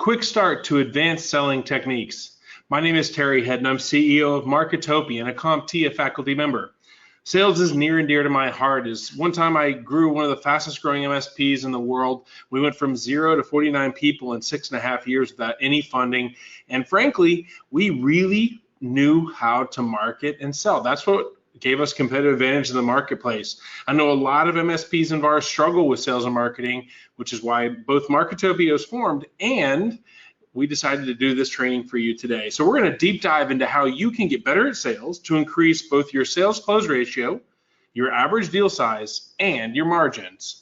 Quick start to advanced selling techniques. My name is Terry Head and I'm CEO of Marketopia and a CompTIA faculty member. Sales is near and dear to my heart. As one time I grew one of the fastest growing MSPs in the world. We went from 0 to 49 people in 6.5 years without any funding. And frankly, we really knew how to market and sell. That's what gave us competitive advantage in the marketplace. I know a lot of MSPs and VARs struggle with sales and marketing, which is why both Marketopia was formed, and we decided to do this training for you today. So we're going to deep dive into how you can get better at sales to increase both your sales close ratio, your average deal size, and your margins.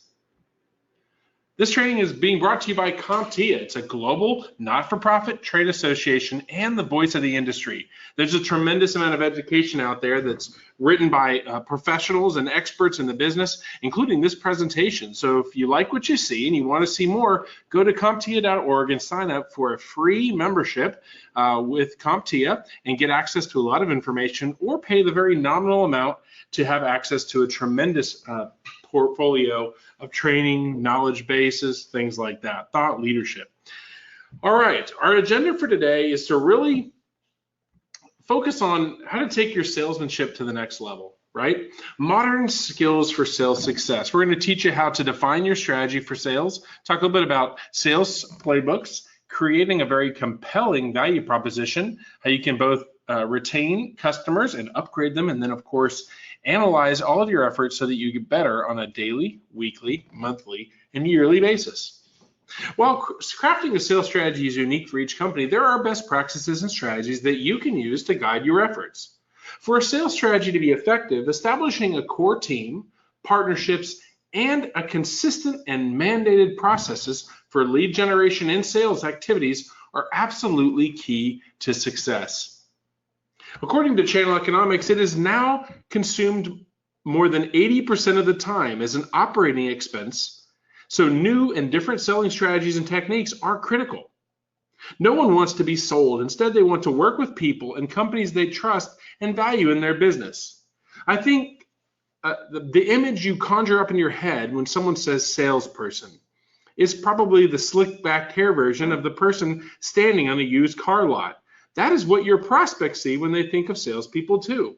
This training is being brought to you by CompTIA. It's a global, not-for-profit trade association and the voice of the industry. There's a tremendous amount of education out there that's written by professionals and experts in the business, including this presentation. So if you like what you see and you want to see more, go to CompTIA.org and sign up for a free membership with CompTIA and get access to a lot of information, or pay the very nominal amount to have access to a tremendous portfolio of training, knowledge bases, things like that, thought leadership. All right, our agenda for today is to really focus on how to take your salesmanship to the next level, right? Modern skills for sales success. We're going to teach you how to define your strategy for sales, talk a little bit about sales playbooks, creating a very compelling value proposition, how you can both retain customers and upgrade them, and then of course analyze all of your efforts so that you get better on a daily, weekly, monthly, and yearly basis. While crafting a sales strategy is unique for each company, there are best practices and strategies that you can use to guide your efforts. For a sales strategy to be effective, establishing a core team, partnerships, and a consistent and mandated processes for lead generation and sales activities are absolutely key to success. According to Channel Economics, it is now consumed more than 80% of the time as an operating expense, so new and different selling strategies and techniques are critical. No one wants to be sold. Instead, they want to work with people and companies they trust and value in their business. I think the image you conjure up in your head when someone says salesperson is probably the slick back hair version of the person standing on a used car lot. That is what your prospects see when they think of salespeople too.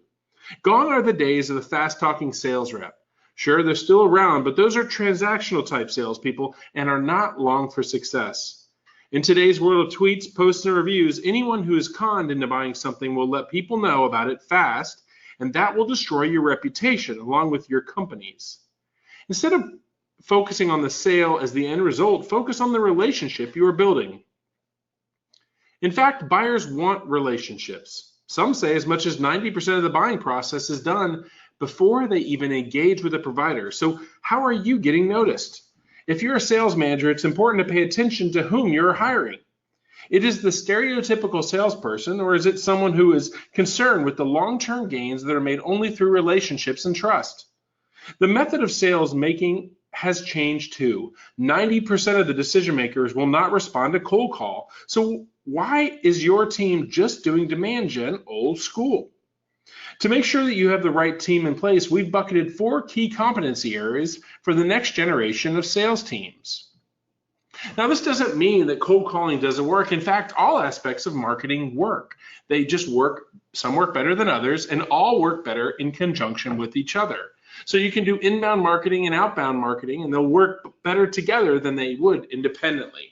Gone are the days of the fast-talking sales rep. Sure, they're still around, but those are transactional type salespeople and are not long for success. In today's world of tweets, posts, and reviews, anyone who is conned into buying something will let people know about it fast, and that will destroy your reputation along with your company's. Instead of focusing on the sale as the end result, focus on the relationship you are building. In fact, buyers want relationships. Some say as much as 90% of the buying process is done before they even engage with a provider. So how are you getting noticed? If you're a sales manager, it's important to pay attention to whom you're hiring. It is the stereotypical salesperson, or is it someone who is concerned with the long-term gains that are made only through relationships and trust? The method of sales making has changed too. 90% of the decision makers will not respond to cold call. So why is your team just doing demand gen old school? To make sure that you have the right team in place, we've bucketed 4 key competency areas for the next generation of sales teams. Now, this doesn't mean that cold calling doesn't work. In fact, all aspects of marketing work. They just work, some work better than others, and all work better in conjunction with each other. So you can do inbound marketing and outbound marketing, and they'll work better together than they would independently.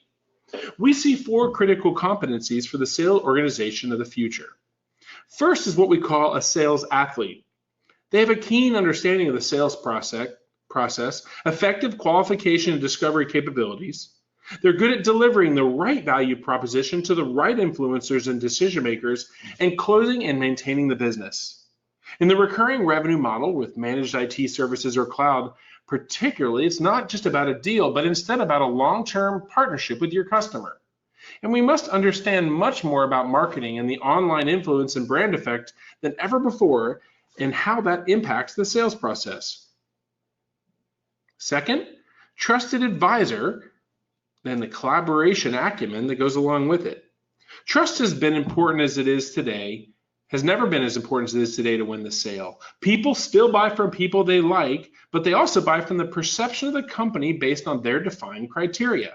We see 4 critical competencies for the sales organization of the future. First is what we call a sales athlete. They have a keen understanding of the sales process, effective qualification and discovery capabilities. They're good at delivering the right value proposition to the right influencers and decision makers, and closing and maintaining the business. In the recurring revenue model with managed IT services or cloud, particularly, it's not just about a deal, but instead about a long-term partnership with your customer. And we must understand much more about marketing and the online influence and brand effect than ever before, and how that impacts the sales process. Second, trusted advisor, and the collaboration acumen that goes along with it. Trust has been important as it is today, has never been as important as it is today to win the sale. People still buy from people they like, but they also buy from the perception of the company based on their defined criteria.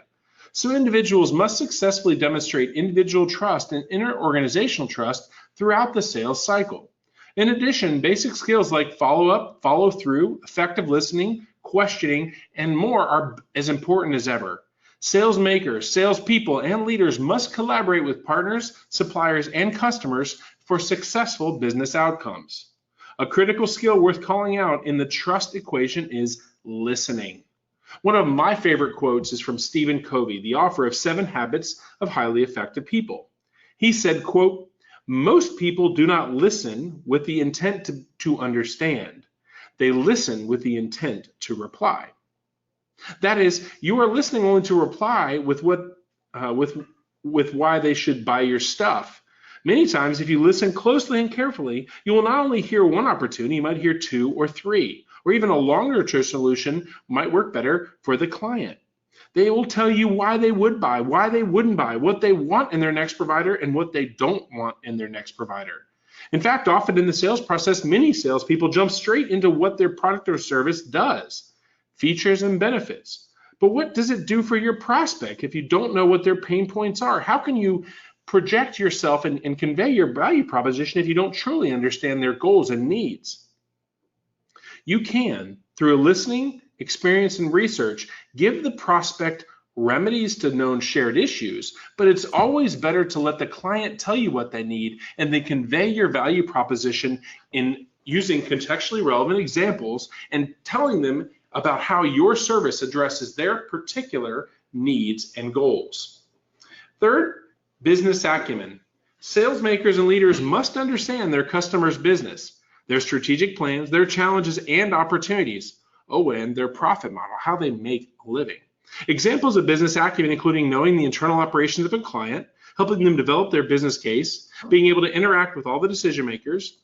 So individuals must successfully demonstrate individual trust and inter-organizational trust throughout the sales cycle. In addition, basic skills like follow-up, follow-through, effective listening, questioning, and more are as important as ever. Sales makers, salespeople, and leaders must collaborate with partners, suppliers, and customers for successful business outcomes. A critical skill worth calling out in the trust equation is listening. One of my favorite quotes is from Stephen Covey, the author of 7 Habits of Highly Effective People. He said, quote, "Most people do not listen with the intent to understand. They listen with the intent to reply." That is, you are listening only to reply with why they should buy your stuff. Many times, if you listen closely and carefully, you will not only hear one opportunity, you might hear 2 or 3, or even a longer-term solution might work better for the client. They will tell you why they would buy, why they wouldn't buy, what they want in their next provider, and what they don't want in their next provider. In fact, often in the sales process, many salespeople jump straight into what their product or service does, features and benefits. But what does it do for your prospect if you don't know what their pain points are? How can you project yourself and convey your value proposition if you don't truly understand their goals and needs? You can, through listening, experience, and research, give the prospect remedies to known shared issues, but it's always better to let the client tell you what they need and then convey your value proposition in using contextually relevant examples and telling them about how your service addresses their particular needs and goals. Third, business acumen. Sales makers and leaders must understand their customers' business, their strategic plans, their challenges and opportunities, and their profit model, how they make a living. Examples of business acumen including knowing the internal operations of a client, helping them develop their business case, being able to interact with all the decision makers,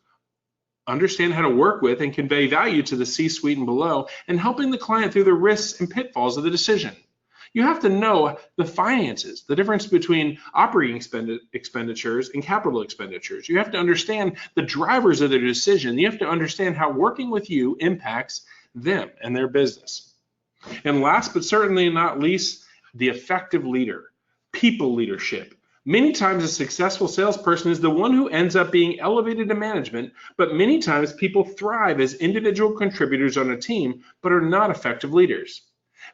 understand how to work with and convey value to the C-suite and below, and helping the client through the risks and pitfalls of the decision. You have to know the finances, the difference between operating expenditures and capital expenditures. You have to understand the drivers of their decision. You have to understand how working with you impacts them and their business. And last but certainly not least, the effective leader, people leadership. Many times a successful salesperson is the one who ends up being elevated to management, but many times people thrive as individual contributors on a team, but are not effective leaders.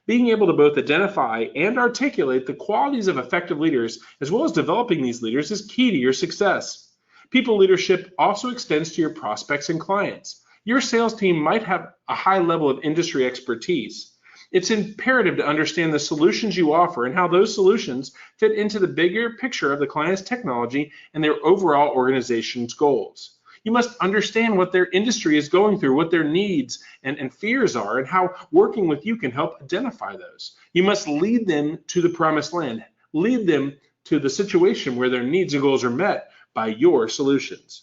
Being able to both identify and articulate the qualities of effective leaders, as well as developing these leaders, is key to your success. People leadership also extends to your prospects and clients. Your sales team might have a high level of industry expertise. It's imperative to understand the solutions you offer and how those solutions fit into the bigger picture of the client's technology and their overall organization's goals. You must understand what their industry is going through, what their needs and fears are, and how working with you can help identify those. You must lead them to the promised land, lead them to the situation where their needs and goals are met by your solutions.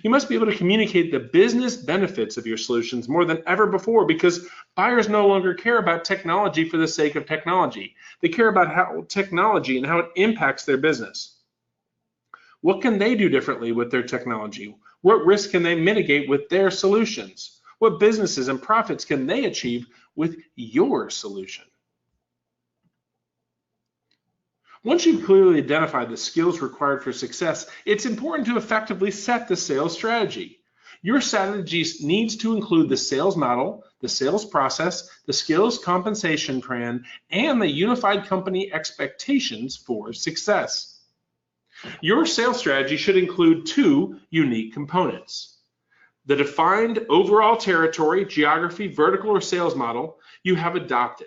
You must be able to communicate the business benefits of your solutions more than ever before, because buyers no longer care about technology for the sake of technology. They care about how technology and how it impacts their business. What can they do differently with their technology? What risks can they mitigate with their solutions? What businesses and profits can they achieve with your solution? Once you've clearly identified the skills required for success, it's important to effectively set the sales strategy. Your strategy needs to include the sales model, the sales process, the skills compensation plan, and the unified company expectations for success. Your sales strategy should include 2 unique components: the defined overall territory, geography, vertical, or sales model you have adopted.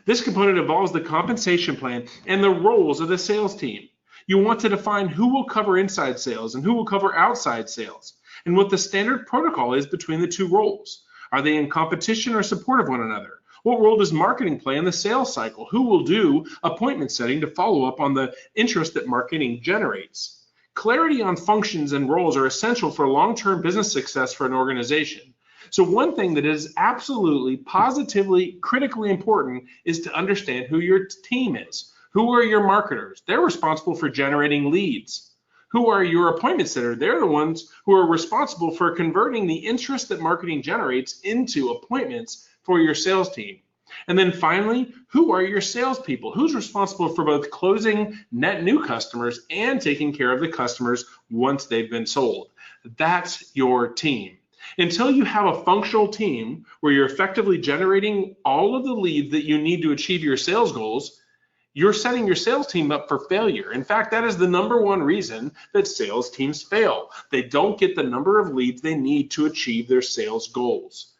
This component involves the compensation plan and the roles of the sales team. You want to define who will cover inside sales and who will cover outside sales, and what the standard protocol is between the 2 roles. Are they in competition or support of one another? What role does marketing play in the sales cycle? Who will do appointment setting to follow up on the interest that marketing generates? Clarity on functions and roles are essential for long-term business success for an organization. So one thing that is absolutely, positively, critically important is to understand who your team is. Who are your marketers? They're responsible for generating leads. Who are your appointment setters? They're the ones who are responsible for converting the interest that marketing generates into appointments for your sales team. And then finally, who are your salespeople? Who's responsible for both closing net new customers and taking care of the customers once they've been sold? That's your team. Until you have a functional team where you're effectively generating all of the leads that you need to achieve your sales goals, you're setting your sales team up for failure. In fact, that is the number one reason that sales teams fail. They don't get the number of leads they need to achieve their sales goals.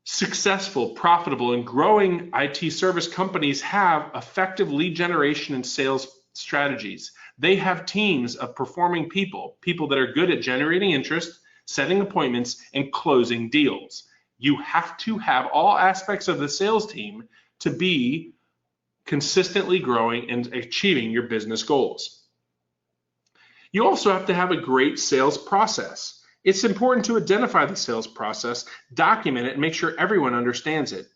Successful, profitable, and growing IT service companies have effective lead generation and sales strategies. They have teams of performing people that are good at generating interest, setting appointments, and closing deals. You have to have all aspects of the sales team to be consistently growing and achieving your business goals. You also have to have a great sales process. It's important to identify the sales process, document it, and make sure everyone understands it.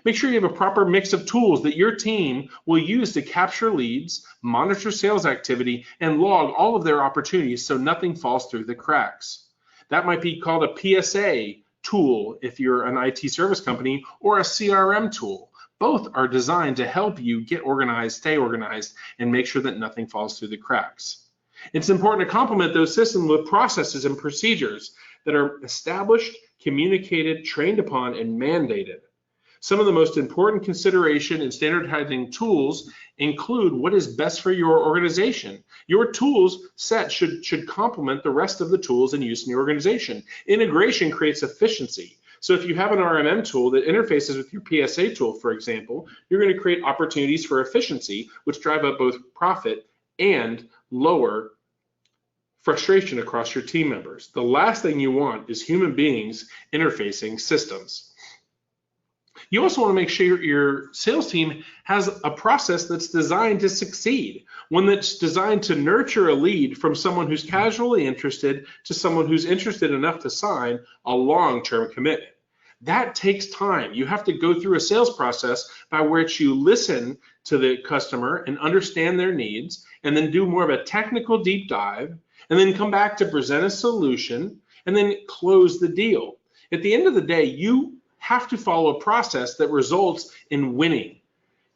Make sure you have a proper mix of tools that your team will use to capture leads, monitor sales activity, and log all of their opportunities so nothing falls through the cracks. That might be called a PSA tool if you're an IT service company, or a CRM tool. Both are designed to help you get organized, stay organized, and make sure that nothing falls through the cracks. It's important to complement those systems with processes and procedures that are established, communicated, trained upon, and mandated. Some of the most important consideration in standardizing tools include what is best for your organization. Your tools set should complement the rest of the tools in use in your organization. Integration creates efficiency. So if you have an RMM tool that interfaces with your PSA tool, for example, you're going to create opportunities for efficiency, which drive up both profit and lower frustration across your team members. The last thing you want is human beings interfacing systems. You also want to make sure your sales team has a process that's designed to succeed, one that's designed to nurture a lead from someone who's casually interested to someone who's interested enough to sign a long-term commitment. That takes time. You have to go through a sales process by which you listen to the customer and understand their needs, and then do more of a technical deep dive, and then come back to present a solution, and then close the deal. At the end of the day, you have to follow a process that results in winning.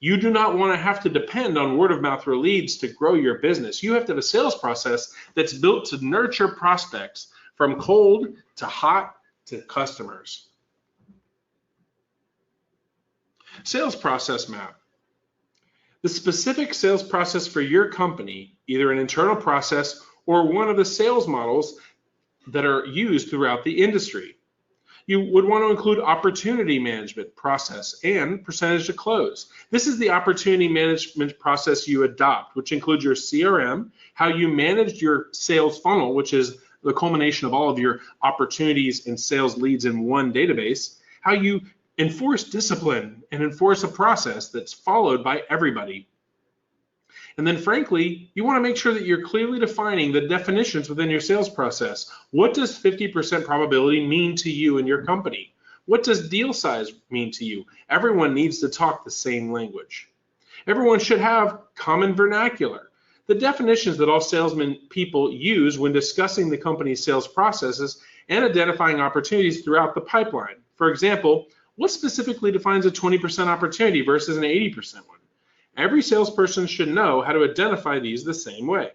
You do not want to have to depend on word of mouth or leads to grow your business. You have to have a sales process that's built to nurture prospects from cold to hot to customers. Sales process map. The specific sales process for your company, either an internal process or one of the sales models that are used throughout the industry. You would want to include opportunity management process and percentage to close. This is the opportunity management process you adopt, which includes your CRM, how you manage your sales funnel, which is the culmination of all of your opportunities and sales leads in one database, how you enforce discipline and enforce a process that's followed by everybody. And then frankly, you want to make sure that you're clearly defining the definitions within your sales process. What does 50% probability mean to you and your company? What does deal size mean to you? Everyone needs to talk the same language. Everyone should have common vernacular. The definitions that all salesmen people use when discussing the company's sales processes and identifying opportunities throughout the pipeline. For example, what specifically defines a 20% opportunity versus an 80% one? Every salesperson should know how to identify these the same way.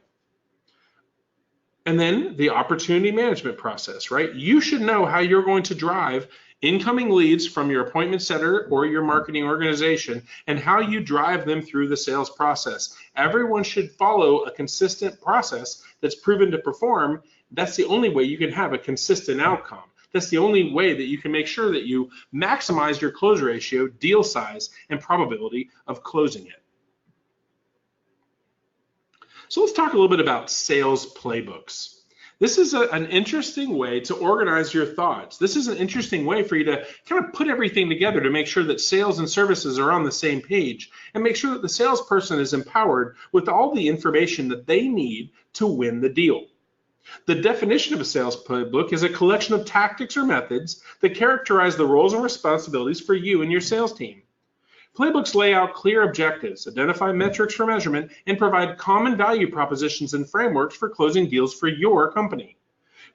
And then the opportunity management process, right? You should know how you're going to drive incoming leads from your appointment center or your marketing organization and how you drive them through the sales process. Everyone should follow a consistent process that's proven to perform. That's the only way you can have a consistent outcome. That's the only way that you can make sure that you maximize your close ratio, deal size, and probability of closing it. So let's talk a little bit about sales playbooks. This is an interesting way to organize your thoughts. This is an interesting way for you to kind of put everything together to make sure that sales and services are on the same page and make sure that the salesperson is empowered with all the information that they need to win the deal. The definition of a sales playbook is a collection of tactics or methods that characterize the roles and responsibilities for you and your sales team. Playbooks lay out clear objectives, identify metrics for measurement, and provide common value propositions and frameworks for closing deals for your company.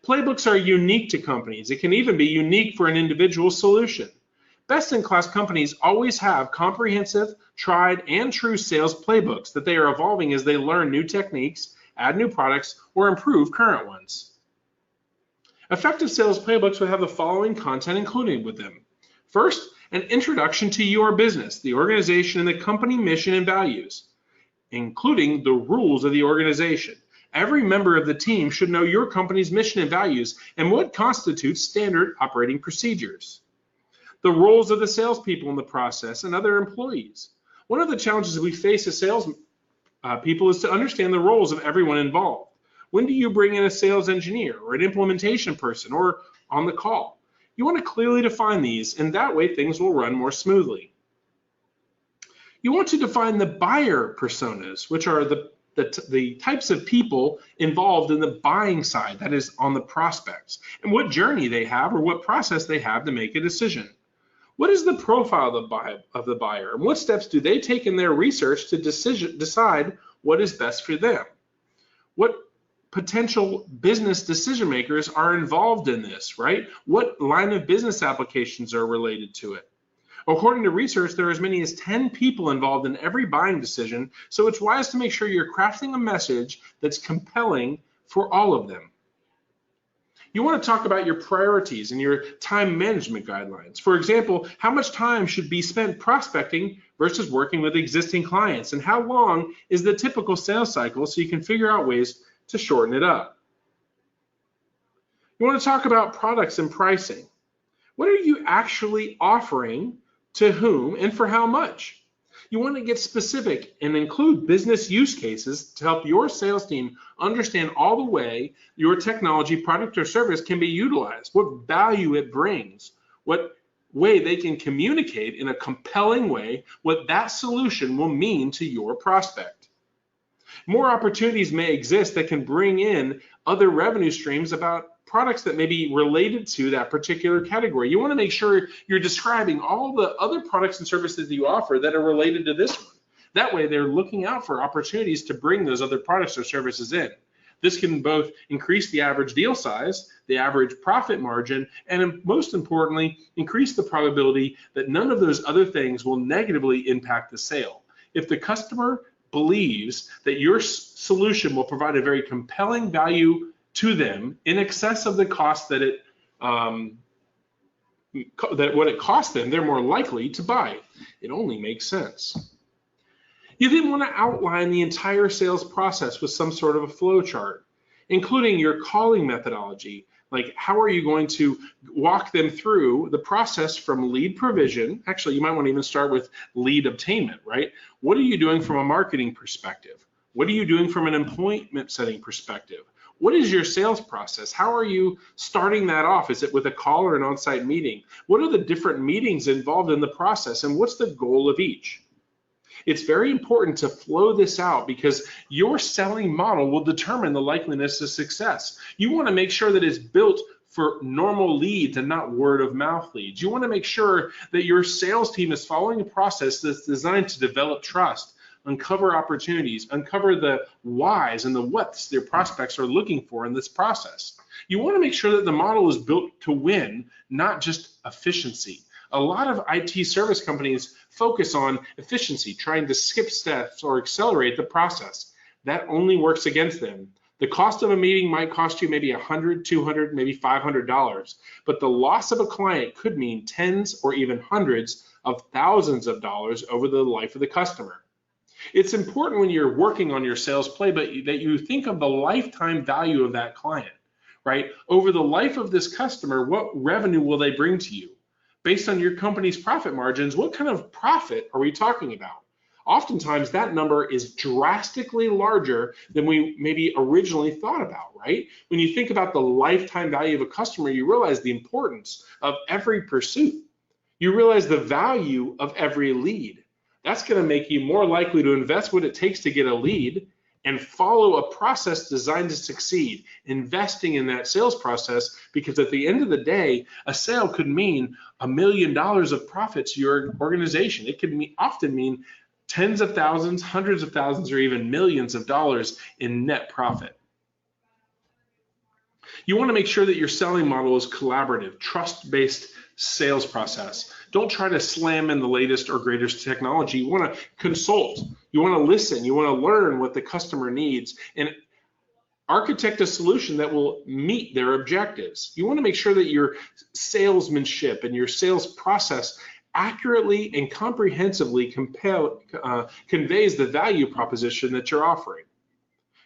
Playbooks are unique to companies. It can even be unique for an individual solution. Best-in-class companies always have comprehensive, tried, and true sales playbooks that they are evolving as they learn new techniques, add new products, or improve current ones. Effective sales playbooks would have the following content included with them. First, an introduction to your business, the organization, and the company mission and values, including the rules of the organization. Every member of the team should know your company's mission and values and what constitutes standard operating procedures. The roles of the salespeople in the process and other employees. One of the challenges we face as sales people is to understand the roles of everyone involved. When do you bring in a sales engineer or an implementation person or on the call? You want to clearly define these, and that way things will run more smoothly. You want to define the buyer personas, which are the types of people involved in the buying side, that is on the prospects, and what journey they have or what process they have to make a decision. What is the profile of the buyer, and what steps do they take in their research to decide what is best for them? What potential business decision makers are involved in this, right? What line of business applications are related to it? According to research, there are as many as 10 people involved in every buying decision, so it's wise to make sure you're crafting a message that's compelling for all of them. You want to talk about your priorities and your time management guidelines. For example, how much time should be spent prospecting versus working with existing clients, and how long is the typical sales cycle so you can figure out ways to shorten it up. You want to talk about products and pricing. What are you actually offering, to whom, and for how much? You want to get specific and include business use cases to help your sales team understand all the way your technology, product, or service can be utilized, what value it brings, what way they can communicate in a compelling way what that solution will mean to your prospect. More opportunities may exist that can bring in other revenue streams about products that may be related to that particular category. You want to make sure you're describing all the other products and services that you offer that are related to this one. That way they're looking out for opportunities to bring those other products or services in. This can both increase the average deal size, the average profit margin, and most importantly, increase the probability that none of those other things will negatively impact the sale. If the customer believes that your solution will provide a very compelling value to them in excess of the cost that what it costs them, they're more likely to buy. It only makes sense. You then want to outline the entire sales process with some sort of a flow chart, including your calling methodology. Like, how are you going to walk them through the process from lead provision? Actually, you might want to even start with lead obtainment, right? What are you doing from a marketing perspective? What are you doing from an appointment setting perspective? What is your sales process? How are you starting that off? Is it with a call or an on-site meeting? What are the different meetings involved in the process, and what's the goal of each? It's very important to flow this out because your selling model will determine the likeliness of success. You want to make sure that it's built for normal leads and not word of mouth leads. You want to make sure that your sales team is following a process that's designed to develop trust, uncover opportunities, uncover the whys and the whats their prospects are looking for in this process. You want to make sure that the model is built to win, not just efficiency. A lot of IT service companies focus on efficiency, trying to skip steps or accelerate the process. That only works against them. The cost of a meeting might cost you maybe $100, $200, maybe $500, but the loss of a client could mean tens or even hundreds of thousands of dollars over the life of the customer. It's important when you're working on your sales playbook that you think of the lifetime value of that client, right? Over the life of this customer, what revenue will they bring to you? Based on your company's profit margins, what kind of profit are we talking about? Oftentimes that number is drastically larger than we maybe originally thought about, right? When you think about the lifetime value of a customer, you realize the importance of every pursuit. You realize the value of every lead. That's going to make you more likely to invest what it takes to get a lead and follow a process designed to succeed, investing in that sales process, because at the end of the day, a sale could mean $1 million of profit to your organization. It could often mean tens of thousands, hundreds of thousands, or even millions of dollars in net profit. You want to make sure that your selling model is collaborative, trust-based sales process. Don't try to slam in the latest or greatest technology. You want to consult. You want to listen. You want to learn what the customer needs and architect a solution that will meet their objectives. You want to make sure that your salesmanship and your sales process accurately and comprehensively conveys the value proposition that you're offering.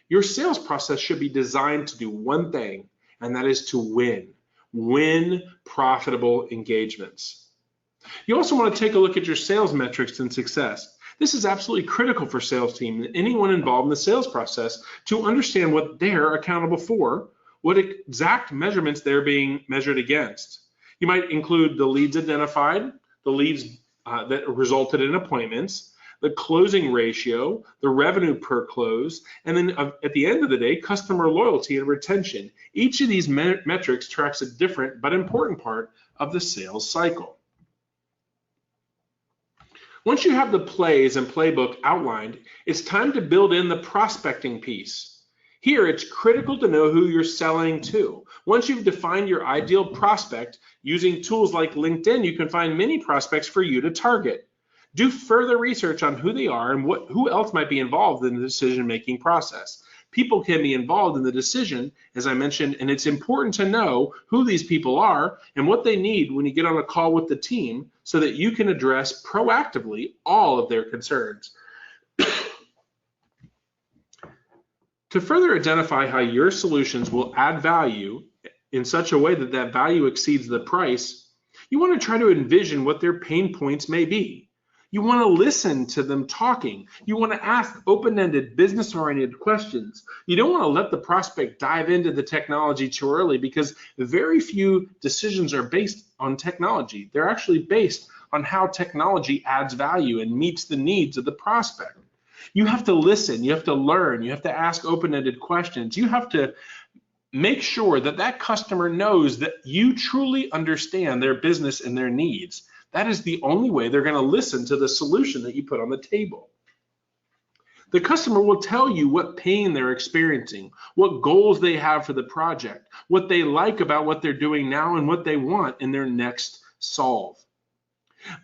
Your sales process should be designed to do one thing, and that is to win profitable engagements. You also want to take a look at your sales metrics and success. This is absolutely critical for sales team and anyone involved in the sales process to understand what they're accountable for, what exact measurements they're being measured against. You might include the leads identified, the leads that resulted in appointments, the closing ratio, the revenue per close, and then at the end of the day, customer loyalty and retention. Each of these metrics tracks a different but important part of the sales cycle. Once you have the plays and playbook outlined, it's time to build in the prospecting piece. Here, it's critical to know who you're selling to. Once you've defined your ideal prospect, using tools like LinkedIn, you can find many prospects for you to target. Do further research on who they are and who else might be involved in the decision-making process. People can be involved in the decision, as I mentioned, and it's important to know who these people are and what they need when you get on a call with the team so that you can address proactively all of their concerns. To further identify how your solutions will add value in such a way that that value exceeds the price, you want to try to envision what their pain points may be. You want to listen to them talking. You want to ask open-ended, business-oriented questions. You don't want to let the prospect dive into the technology too early because very few decisions are based on technology. They're actually based on how technology adds value and meets the needs of the prospect. You have to listen. You have to learn. You have to ask open-ended questions. You have to make sure that that customer knows that you truly understand their business and their needs. That is the only way they're going to listen to the solution that you put on the table. The customer will tell you what pain they're experiencing, what goals they have for the project, what they like about what they're doing now, and what they want in their next solve.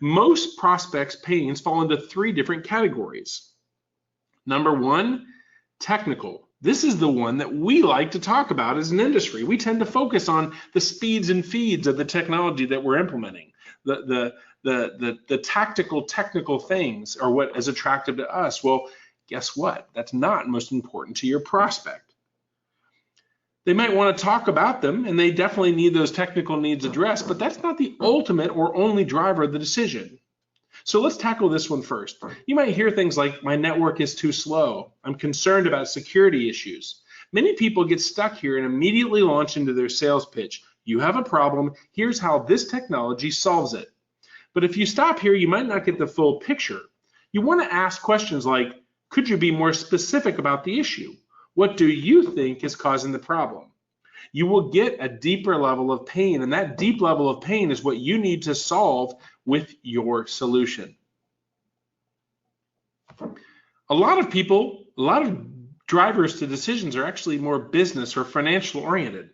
Most prospects' pains fall into three different categories. Number one, technical. This is the one that we like to talk about as an industry. We tend to focus on the speeds and feeds of the technology that we're implementing. The tactical, technical things are what is attractive to us. Well, guess what? That's not most important to your prospect. They might want to talk about them, and they definitely need those technical needs addressed, but that's not the ultimate or only driver of the decision. So let's tackle this one first. You might hear things like, my network is too slow. I'm concerned about security issues. Many people get stuck here and immediately launch into their sales pitch. You have a problem. Here's how this technology solves it. But if you stop here, you might not get the full picture. You want to ask questions like, could you be more specific about the issue? What do you think is causing the problem? You will get a deeper level of pain, and that deep level of pain is what you need to solve with your solution. A lot of drivers to decisions are actually more business or financial oriented.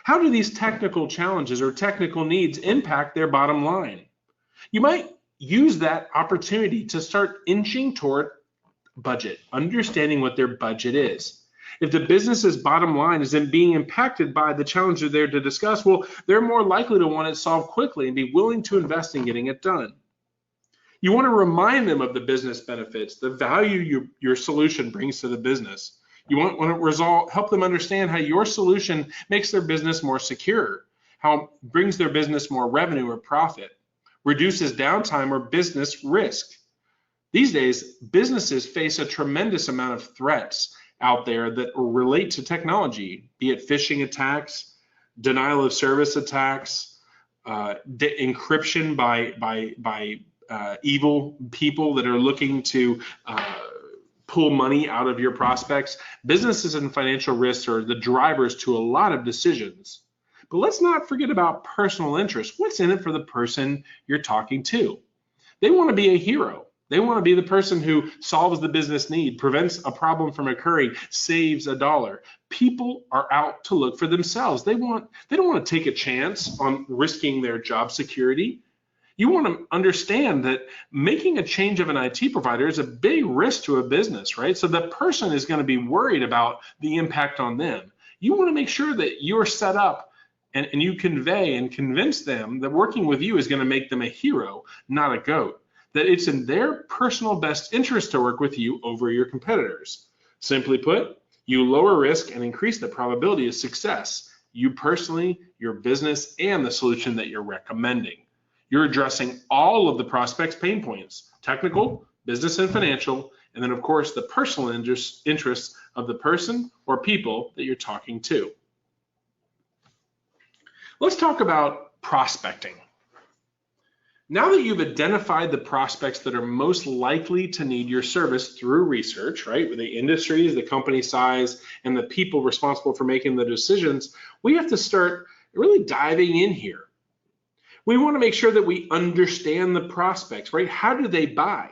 How do these technical challenges or technical needs impact their bottom line? You might use that opportunity to start inching toward budget, understanding what their budget is. If the business's bottom line isn't being impacted by the challenge they're there to discuss, well, they're more likely to want it solved quickly and be willing to invest in getting it done. You want to remind them of the business benefits, the value your solution brings to the business. You want to help them understand how your solution makes their business more secure, how it brings their business more revenue or profit, reduces downtime or business risk. These days, businesses face a tremendous amount of threats out there that relate to technology, be it phishing attacks, denial of service attacks, encryption by evil people that are looking to pull money out of your prospects. Businesses and financial risks are the drivers to a lot of decisions. But let's not forget about personal interest. What's in it for the person you're talking to? They want to be a hero. They want to be the person who solves the business need, prevents a problem from occurring, saves $1. People are out to look for themselves. They don't want to take a chance on risking their job security. You want to understand that making a change of an IT provider is a big risk to a business, right? So the person is going to be worried about the impact on them. You want to make sure that you're set up and you convey and convince them that working with you is going to make them a hero, not a goat. That it's in their personal best interest to work with you over your competitors. Simply put, you lower risk and increase the probability of success. You personally, your business, and the solution that you're recommending. You're addressing all of the prospect's pain points, technical, business, and financial, and then of course the personal interests of the person or people that you're talking to. Let's talk about prospecting. Now that you've identified the prospects that are most likely to need your service through research, right, with the industries, the company size, and the people responsible for making the decisions, we have to start really diving in here. We want to make sure that we understand the prospects, right? How do they buy?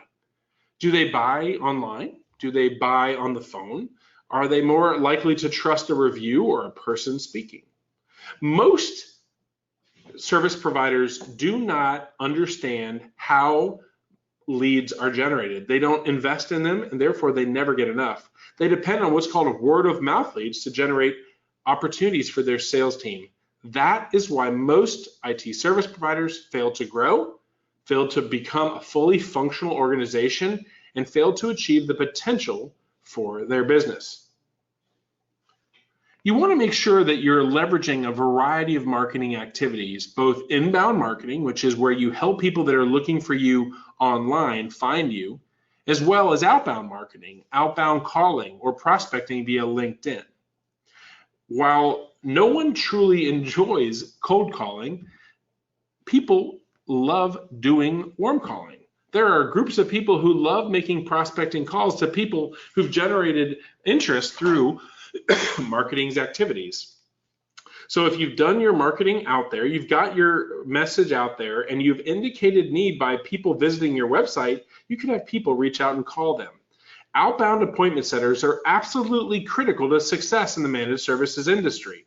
Do they buy online? Do they buy on the phone? Are they more likely to trust a review or a person speaking? Most service providers do not understand how leads are generated. They don't invest in them, and therefore they never get enough. They depend on what's called word of mouth leads to generate opportunities for their sales team. That is why most IT service providers fail to grow, fail to become a fully functional organization, and fail to achieve the potential for their business. You want to make sure that you're leveraging a variety of marketing activities, both inbound marketing, which is where you help people that are looking for you online find you, as well as outbound marketing, outbound calling, or prospecting via LinkedIn. While no one truly enjoys cold calling, people love doing warm calling. There are groups of people who love making prospecting calls to people who've generated interest through marketing's activities. So if you've done your marketing out there, you've got your message out there, and you've indicated need by people visiting your website, you can have people reach out and call them. Outbound appointment setters are absolutely critical to success in the managed services industry.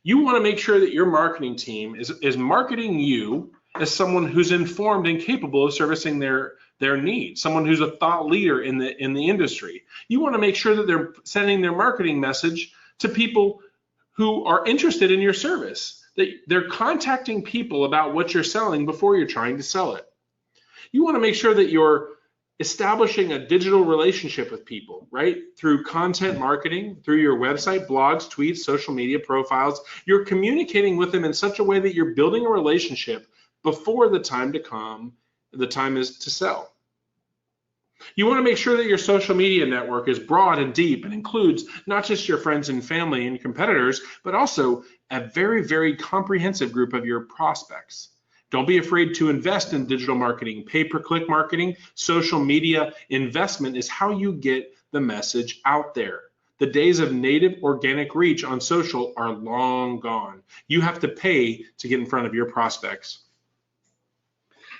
You want to make sure that your marketing team is marketing you as someone who's informed and capable of servicing their needs, someone who's a thought leader in the industry. You want to make sure that they're sending their marketing message to people who are interested in your service, that they're contacting people about what you're selling before you're trying to sell it. You want to make sure that you're establishing a digital relationship with people, right? Through content marketing, through your website, blogs, tweets, social media profiles. You're communicating with them in such a way that you're building a relationship before the time to come, the time is to sell. You want to make sure that your social media network is broad and deep and includes not just your friends and family and competitors, but also a very, very comprehensive group of your prospects. Don't be afraid to invest in digital marketing, pay-per-click marketing. Social media investment is how you get the message out there. The days of native organic reach on social are long gone. You have to pay to get in front of your prospects.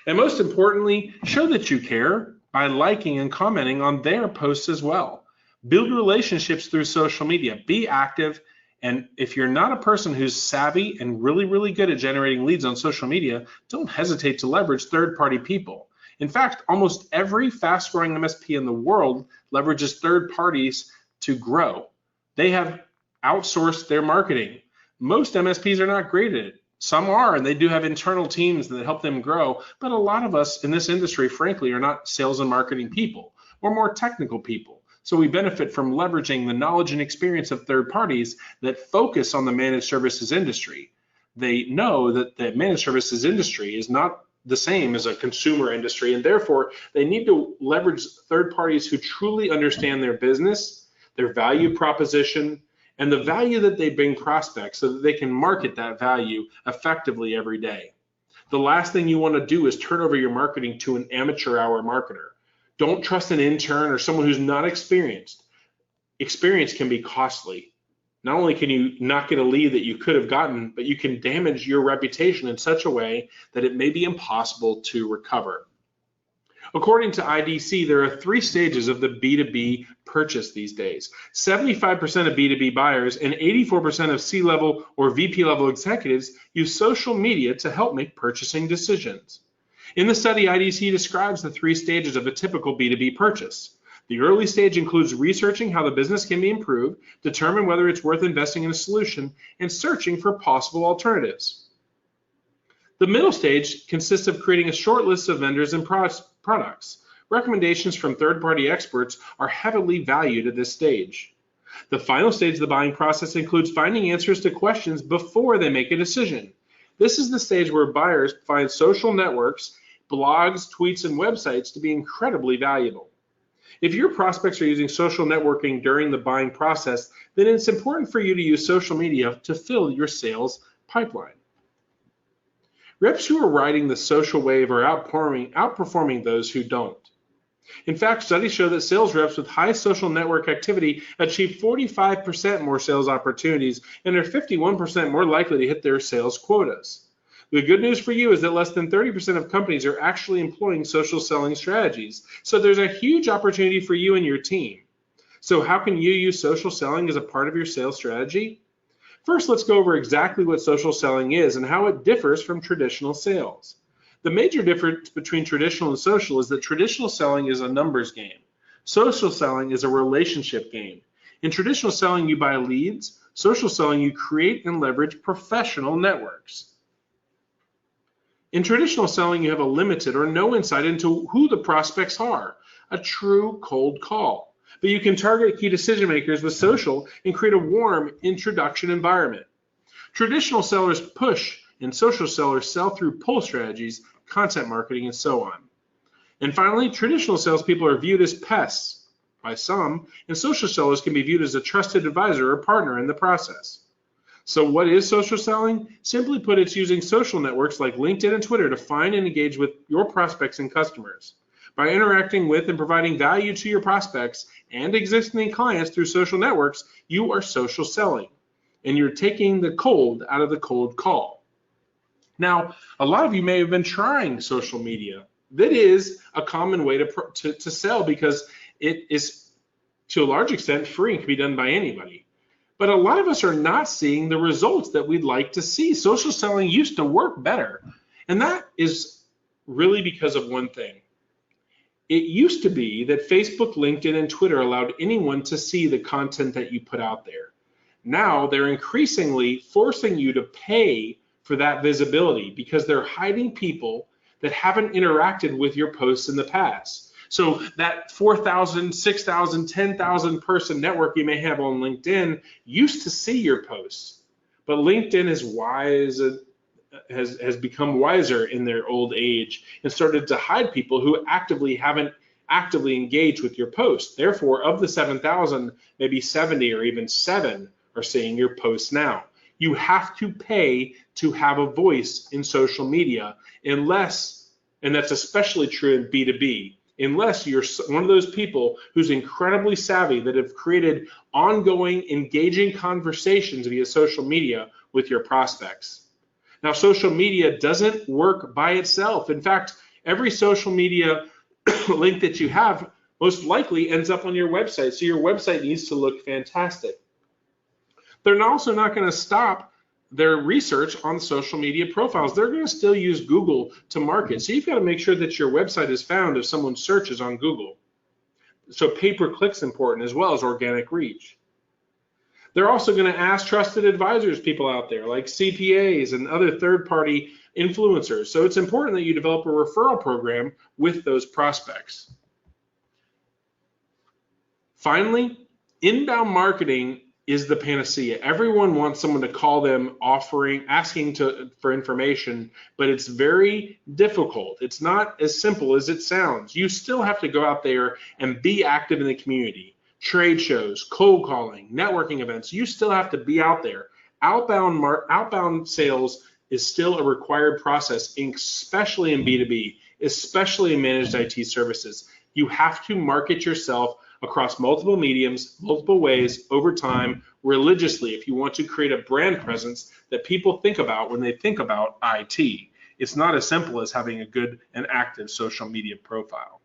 And most importantly, show that you care by liking and commenting on their posts as well. Build relationships through social media. Be active. And if you're not a person who's savvy and really, really good at generating leads on social media, don't hesitate to leverage third-party people. In fact, almost every fast-growing MSP in the world leverages third parties to grow. They have outsourced their marketing. Most MSPs are not great at it. Some are, and they do have internal teams that help them grow. But a lot of us in this industry, frankly, are not sales and marketing people. We're more technical people. So we benefit from leveraging the knowledge and experience of third parties that focus on the managed services industry. They know that the managed services industry is not the same as a consumer industry, and therefore they need to leverage third parties who truly understand their business, their value proposition, and the value that they bring prospects so that they can market that value effectively every day. The last thing you want to do is turn over your marketing to an amateur hour marketer. Don't trust an intern or someone who's not experienced. Experience can be costly. Not only can you not get a lead that you could have gotten, but you can damage your reputation in such a way that it may be impossible to recover. According to IDC, there are 3 stages of the B2B purchase these days. 75% of B2B buyers and 84% of C-level or VP level executives use social media to help make purchasing decisions. In the study, IDC describes the 3 stages of a typical B2B purchase. The early stage includes researching how the business can be improved, determine whether it's worth investing in a solution, and searching for possible alternatives. The middle stage consists of creating a short list of vendors and products. Recommendations from third-party experts are heavily valued at this stage. The final stage of the buying process includes finding answers to questions before they make a decision. This is the stage where buyers find social networks, blogs, tweets, and websites to be incredibly valuable. If your prospects are using social networking during the buying process, then it's important for you to use social media to fill your sales pipeline. Reps who are riding the social wave are outperforming those who don't. In fact, studies show that sales reps with high social network activity achieve 45% more sales opportunities and are 51% more likely to hit their sales quotas. The good news for you is that less than 30% of companies are actually employing social selling strategies, so there's a huge opportunity for you and your team. So how can you use social selling as a part of your sales strategy? First, let's go over exactly what social selling is and how it differs from traditional sales. The major difference between traditional and social is that traditional selling is a numbers game. Social selling is a relationship game. In traditional selling, you buy leads. Social selling, you create and leverage professional networks. In traditional selling, you have a limited or no insight into who the prospects are, a true cold call. But you can target key decision makers with social and create a warm introduction environment. Traditional sellers push and social sellers sell through pull strategies, content marketing, and so on. And finally, traditional salespeople are viewed as pests by some, and social sellers can be viewed as a trusted advisor or partner in the process. So what is social selling? Simply put, it's using social networks like LinkedIn and Twitter to find and engage with your prospects and customers. By interacting with and providing value to your prospects and existing clients through social networks, you are social selling, and you're taking the cold out of the cold call. Now, a lot of you may have been trying social media. That is a common way to sell because it is, to a large extent, free and can be done by anybody. But a lot of us are not seeing the results that we'd like to see. Social selling used to work better, and that is really because of one thing. It used to be that Facebook, LinkedIn, and Twitter allowed anyone to see the content that you put out there. Now they're increasingly forcing you to pay for that visibility because they're hiding people that haven't interacted with your posts in the past. So that 4,000, 6,000, 10,000 person network you may have on LinkedIn used to see your posts, but LinkedIn is wise, has become wiser in their old age and started to hide people who haven't actively engaged with your post. Therefore, of the 7,000, maybe 70 or even 7 are seeing your posts now. You have to pay to have a voice in social media unless, and that's especially true in B2B, unless you're one of those people who's incredibly savvy that have created ongoing, engaging conversations via social media with your prospects. Now, social media doesn't work by itself. In fact, every social media link that you have most likely ends up on your website, so your website needs to look fantastic. They're also not going to stop their research on social media profiles. They're going to still use Google to market. So you've got to make sure that your website is found if someone searches on Google. So pay-per-click's important as well as organic reach. They're also going to ask trusted advisors, people out there like CPAs and other third-party influencers. So it's important that you develop a referral program with those prospects. Finally, inbound marketing is the panacea. Everyone wants someone to call them asking for information, but it's very difficult. It's not as simple as it sounds. You still have to go out there and be active in the community. Trade shows, cold calling, networking events, you still have to be out there. Outbound sales is still a required process, especially in B2B, especially in managed IT services. You have to market yourself across multiple mediums, multiple ways, over time, religiously, if you want to create a brand presence that people think about when they think about IT. It's not as simple as having a good and active social media profile.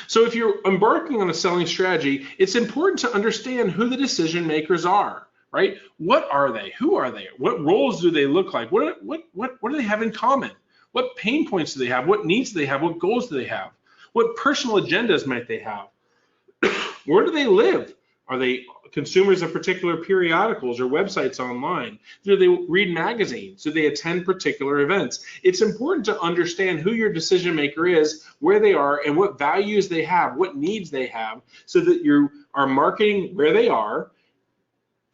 So if you're embarking on a selling strategy, it's important to understand who the decision makers are, right? What are they? Who are they? What roles do they look like? What do they have in common? What pain points do they have? What needs do they have? What goals do they have? What personal agendas might they have? Where do they live? Are they consumers of particular periodicals or websites online? Do they read magazines? Do they attend particular events? It's important to understand who your decision maker is, where they are, and what values they have, what needs they have, so that you are marketing where they are,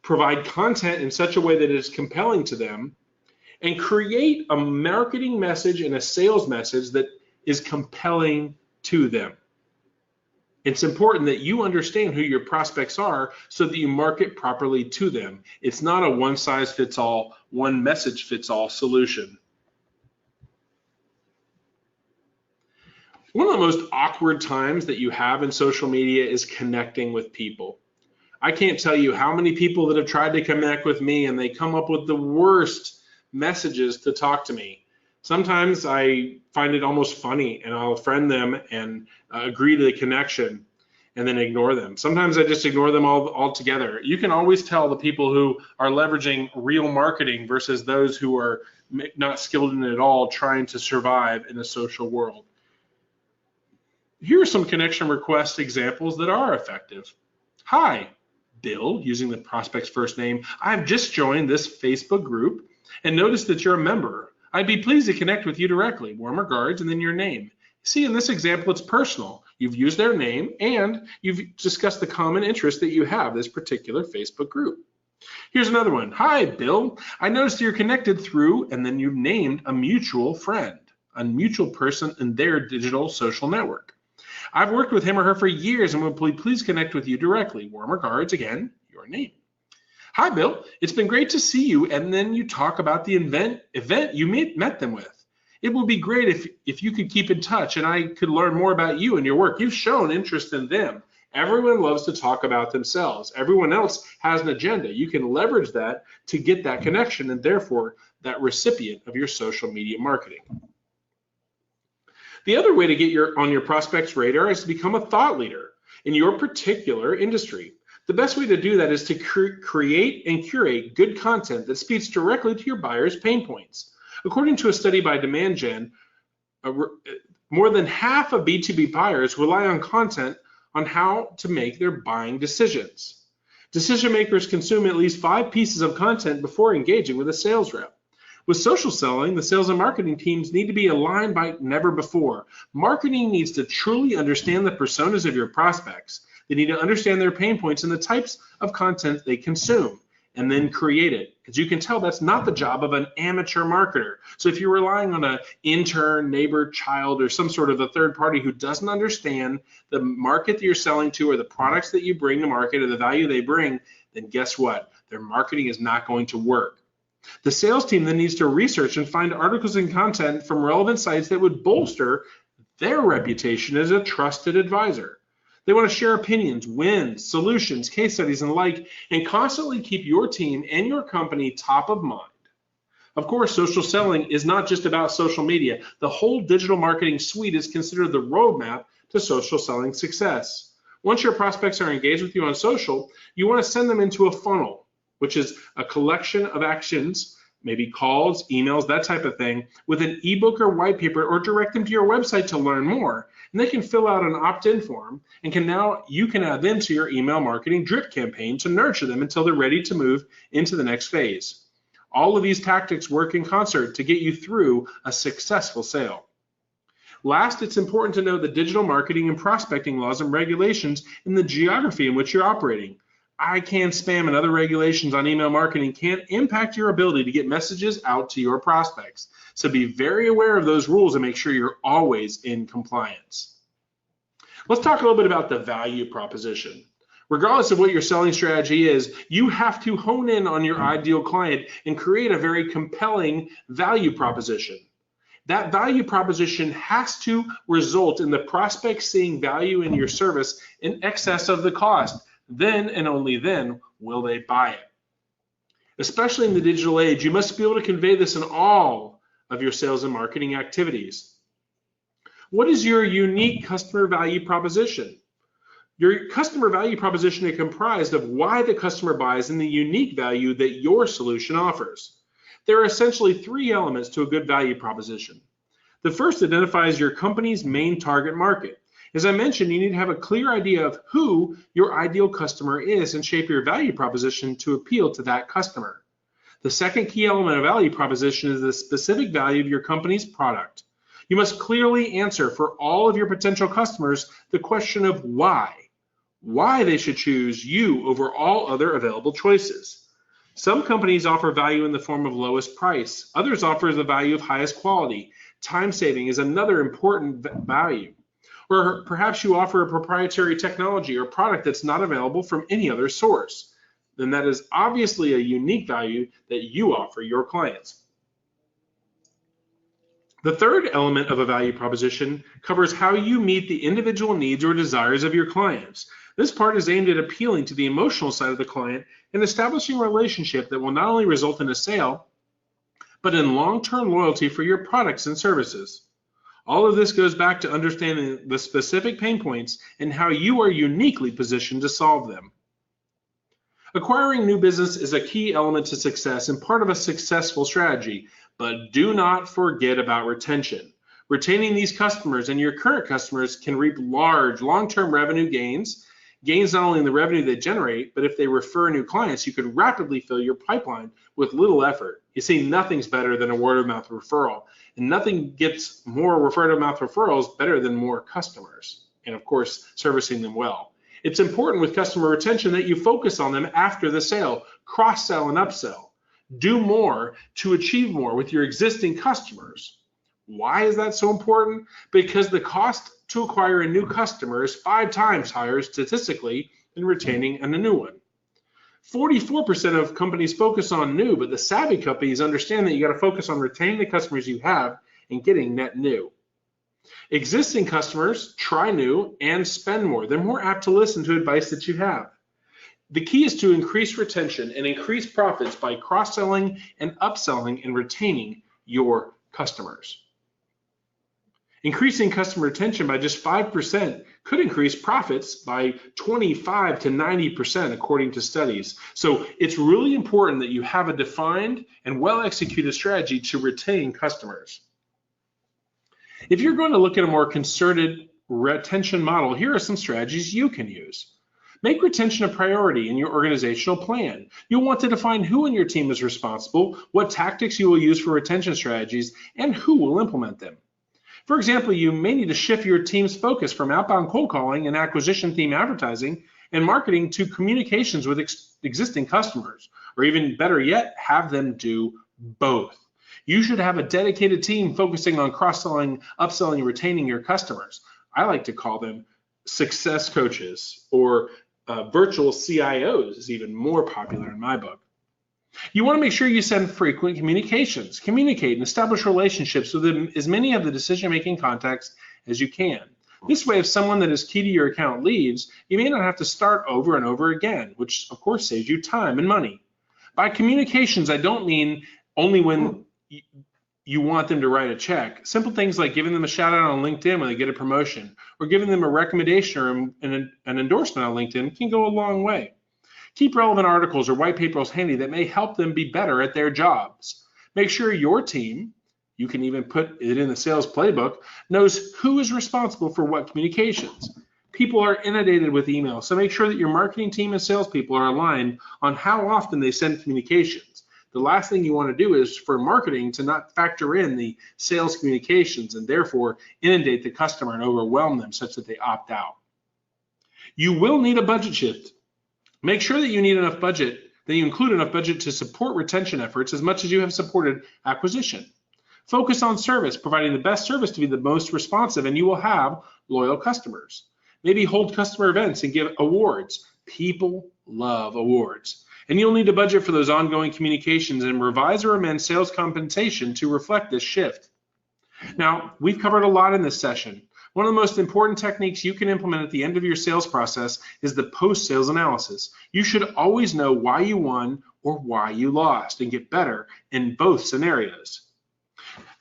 provide content in such a way that is compelling to them, and create a marketing message and a sales message that is compelling to them. It's important that you understand who your prospects are so that you market properly to them. It's not a one-size-fits-all, one message-fits-all solution. One of the most awkward times that you have in social media is connecting with people. I can't tell you how many people that have tried to connect with me and they come up with the worst messages to talk to me. Sometimes I find it almost funny and I'll friend them and agree to the connection and then ignore them. Sometimes I just ignore them altogether. You can always tell the people who are leveraging real marketing versus those who are not skilled in it at all, trying to survive in a social world. Here are some connection request examples that are effective. Hi, Bill, using the prospect's first name. I've just joined this Facebook group and noticed that you're a member. I'd be pleased to connect with you directly. Warm regards, and then your name. See, in this example, it's personal. You've used their name and you've discussed the common interest that you have, this particular Facebook group. Here's another one. Hi, Bill. I noticed you're connected through, and then you've named a mutual friend, a mutual person in their digital social network. I've worked with him or her for years and would please connect with you directly. Warm regards, again, your name. Hi, Bill. It's been great to see you. And then you talk about the event you met them with. It would be great if you could keep in touch and I could learn more about you and your work. You've shown interest in them. Everyone loves to talk about themselves. Everyone else has an agenda. You can leverage that to get that connection and therefore that recipient of your social media marketing. The other way to get on your prospect's radar is to become a thought leader in your particular industry. The best way to do that is to create and curate good content that speaks directly to your buyer's pain points. According to a study by Demand Gen, more than half of B2B buyers rely on content on how to make their buying decisions. Decision makers consume at least 5 pieces of content before engaging with a sales rep. With social selling, the sales and marketing teams need to be aligned like never before. Marketing needs to truly understand the personas of your prospects. They need to understand their pain points and the types of content they consume, and then create it. As you can tell, that's not the job of an amateur marketer. So if you're relying on an intern, neighbor, child, or some sort of a third party who doesn't understand the market that you're selling to or the products that you bring to market or the value they bring, then guess what? Their marketing is not going to work. The sales team then needs to research and find articles and content from relevant sites that would bolster their reputation as a trusted advisor. They want to share opinions, wins, solutions, case studies, and the like, and constantly keep your team and your company top of mind. Of course, social selling is not just about social media. The whole digital marketing suite is considered the roadmap to social selling success. Once your prospects are engaged with you on social, you want to send them into a funnel, which is a collection of actions, maybe calls, emails, that type of thing, with an ebook or white paper, or direct them to your website to learn more. And they can fill out an opt-in form and you can add them to your email marketing drip campaign to nurture them until they're ready to move into the next phase. All of these tactics work in concert to get you through a successful sale. Last, it's important to know the digital marketing and prospecting laws and regulations in the geography in which you're operating. ICANN spam and other regulations on email marketing can impact your ability to get messages out to your prospects. So be very aware of those rules and make sure you're always in compliance. Let's talk a little bit about the value proposition. Regardless of what your selling strategy is, you have to hone in on your ideal client and create a very compelling value proposition. That value proposition has to result in the prospect seeing value in your service in excess of the cost. Then and only then will they buy it. Especially in the digital age, you must be able to convey this in all of your sales and marketing activities. What is your unique customer value proposition? Your customer value proposition is comprised of why the customer buys and the unique value that your solution offers. There are essentially three elements to a good value proposition. The first identifies your company's main target market. As I mentioned, you need to have a clear idea of who your ideal customer is and shape your value proposition to appeal to that customer. The second key element of value proposition is the specific value of your company's product. You must clearly answer for all of your potential customers the question of why they should choose you over all other available choices. Some companies offer value in the form of lowest price. Others offer the value of highest quality. Time saving is another important value. Or perhaps you offer a proprietary technology or product that's not available from any other source. Then that is obviously a unique value that you offer your clients. The third element of a value proposition covers how you meet the individual needs or desires of your clients. This part is aimed at appealing to the emotional side of the client and establishing a relationship that will not only result in a sale, but in long-term loyalty for your products and services. All of this goes back to understanding the specific pain points and how you are uniquely positioned to solve them. Acquiring new business is a key element to success and part of a successful strategy, but do not forget about retention. Retaining these customers and your current customers can reap large long-term revenue gains not only in the revenue they generate, but if they refer new clients, you could rapidly fill your pipeline with little effort. You see, nothing's better than a word-of-mouth referral, and nothing gets more word-of-mouth referrals better than more customers, and of course, servicing them well. It's important with customer retention that you focus on them after the sale, cross-sell and upsell. Do more to achieve more with your existing customers. Why is that so important? Because the cost to acquire a new customer is 5 times higher statistically than retaining a new one. 44% of companies focus on new, but the savvy companies understand that you got to focus on retaining the customers you have and getting net new. Existing customers try new and spend more. They're more apt to listen to advice that you have. The key is to increase retention and increase profits by cross-selling and upselling and retaining your customers. Increasing customer retention by just 5% could increase profits by 25 to 90% according to studies. So it's really important that you have a defined and well-executed strategy to retain customers. If you're going to look at a more concerted retention model, here are some strategies you can use. Make retention a priority in your organizational plan. You'll want to define who in your team is responsible, what tactics you will use for retention strategies, and who will implement them. For example, you may need to shift your team's focus from outbound cold calling and acquisition theme advertising and marketing to communications with existing customers, or even better yet, have them do both. You should have a dedicated team focusing on cross-selling, upselling, and retaining your customers. I like to call them success coaches, or virtual CIOs is even more popular in my book. You want to make sure you send frequent communications. Communicate and establish relationships with as many of the decision-making contacts as you can. This way, if someone that is key to your account leaves, you may not have to start over and over again, which of course saves you time and money. By communications, I don't mean only when you want them to write a check. Simple things like giving them a shout out on LinkedIn when they get a promotion, or giving them a recommendation or an endorsement on LinkedIn can go a long way. Keep relevant articles or white papers handy that may help them be better at their jobs. Make sure your team, you can even put it in the sales playbook, knows who is responsible for what communications. People are inundated with email, so make sure that your marketing team and salespeople are aligned on how often they send communications. The last thing you want to do is for marketing to not factor in the sales communications and therefore inundate the customer and overwhelm them such that they opt out. You will need a budget shift. Make sure that you need enough budget, that you include enough budget to support retention efforts as much as you have supported acquisition. Focus on service, providing the best service to be the most responsive, and you will have loyal customers. Maybe hold customer events and give awards. People love awards. And you'll need to budget for those ongoing communications and revise or amend sales compensation to reflect this shift. Now, we've covered a lot in this session. One of the most important techniques you can implement at the end of your sales process is the post-sales analysis. You should always know why you won or why you lost and get better in both scenarios.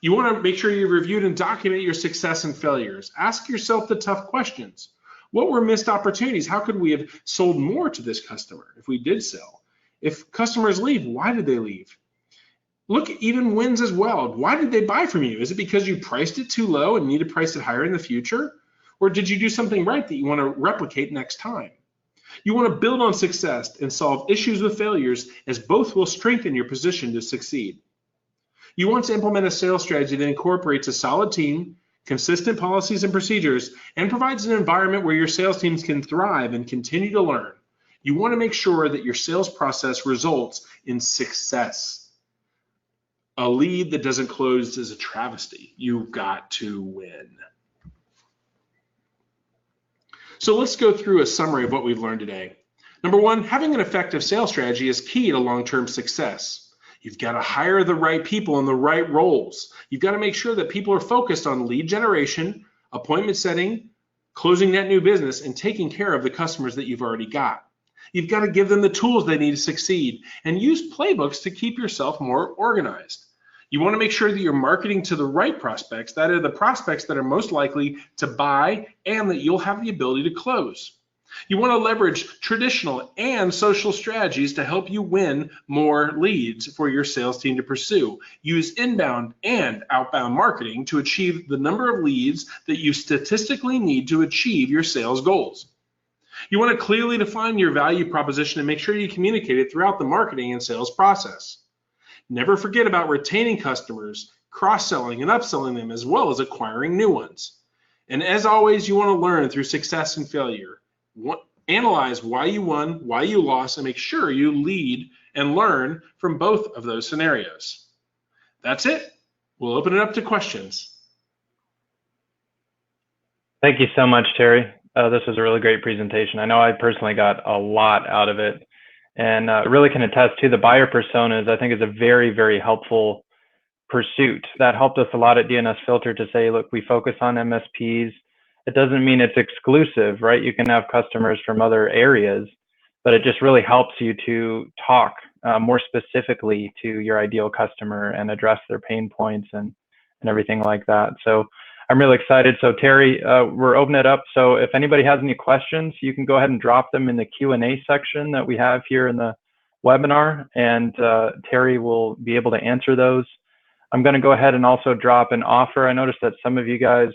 You want to make sure you've reviewed and document your success and failures. Ask yourself the tough questions. What were missed opportunities? How could we have sold more to this customer if we did sell? If customers leave, why did they leave? Look at even wins as well. Why did they buy from you? Is it because you priced it too low and need to price it higher in the future? Or did you do something right that you want to replicate next time? You want to build on success and solve issues with failures, as both will strengthen your position to succeed. You want to implement a sales strategy that incorporates a solid team, consistent policies and procedures, and provides an environment where your sales teams can thrive and continue to learn. You want to make sure that your sales process results in success. A lead that doesn't close is a travesty. You've got to win. So let's go through a summary of what we've learned today. Number one, having an effective sales strategy is key to long-term success. You've got to hire the right people in the right roles. You've got to make sure that people are focused on lead generation, appointment setting, closing that new business, and taking care of the customers that you've already got. You've got to give them the tools they need to succeed and use playbooks to keep yourself more organized. You want to make sure that you're marketing to the right prospects, that are the prospects that are most likely to buy and that you'll have the ability to close. You want to leverage traditional and social strategies to help you win more leads for your sales team to pursue. Use inbound and outbound marketing to achieve the number of leads that you statistically need to achieve your sales goals. You want to clearly define your value proposition and make sure you communicate it throughout the marketing and sales process. Never forget about retaining customers, cross-selling and upselling them, as well as acquiring new ones. And as always, you want to learn through success and failure. Analyze why you won, why you lost, and make sure you lead and learn from both of those scenarios. That's it. We'll open it up to questions. Thank you so much, Terry. This was a really great presentation. I know I personally got a lot out of it, and really can attest to the buyer personas. I think is a very, very helpful pursuit. That helped us a lot at DNS Filter to say, look, we focus on MSPs. It doesn't mean it's exclusive, right? You can have customers from other areas, but it just really helps you to talk more specifically to your ideal customer and address their pain points and everything like that. So I'm really excited. So Terry, we're opening it up. So if anybody has any questions, you can go ahead and drop them in the Q&A section that we have here in the webinar, and Terry will be able to answer those. I'm going to go ahead and also drop an offer. I noticed that some of you guys,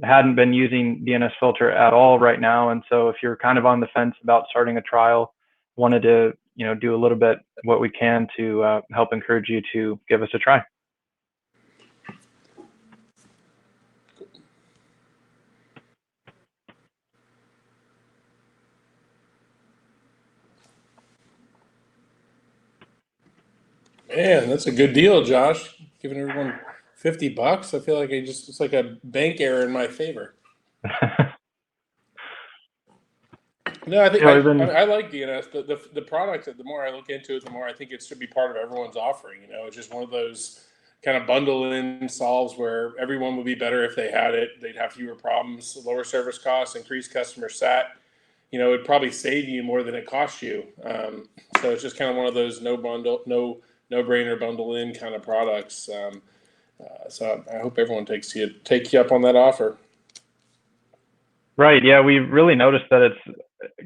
hadn't been using DNS Filter at all right now, and so if you're kind of on the fence about starting a trial, wanted to, do a little bit what we can to help encourage you to give us a try. Man, that's a good deal, Josh. Giving everyone $50. I feel like it's like a bank error in my favor. No, I think I like DNS. The product, the more I look into it, the more I think it should be part of everyone's offering. It's just one of those kind of bundle-in solves where everyone would be better if they had it. They'd have fewer problems, lower service costs, increased customer sat. It'd probably save you more than it costs you. So it's just kind of one of those no-brainer bundle-in kind of products. So I hope everyone takes you up on that offer. Right. Yeah, we really noticed that it's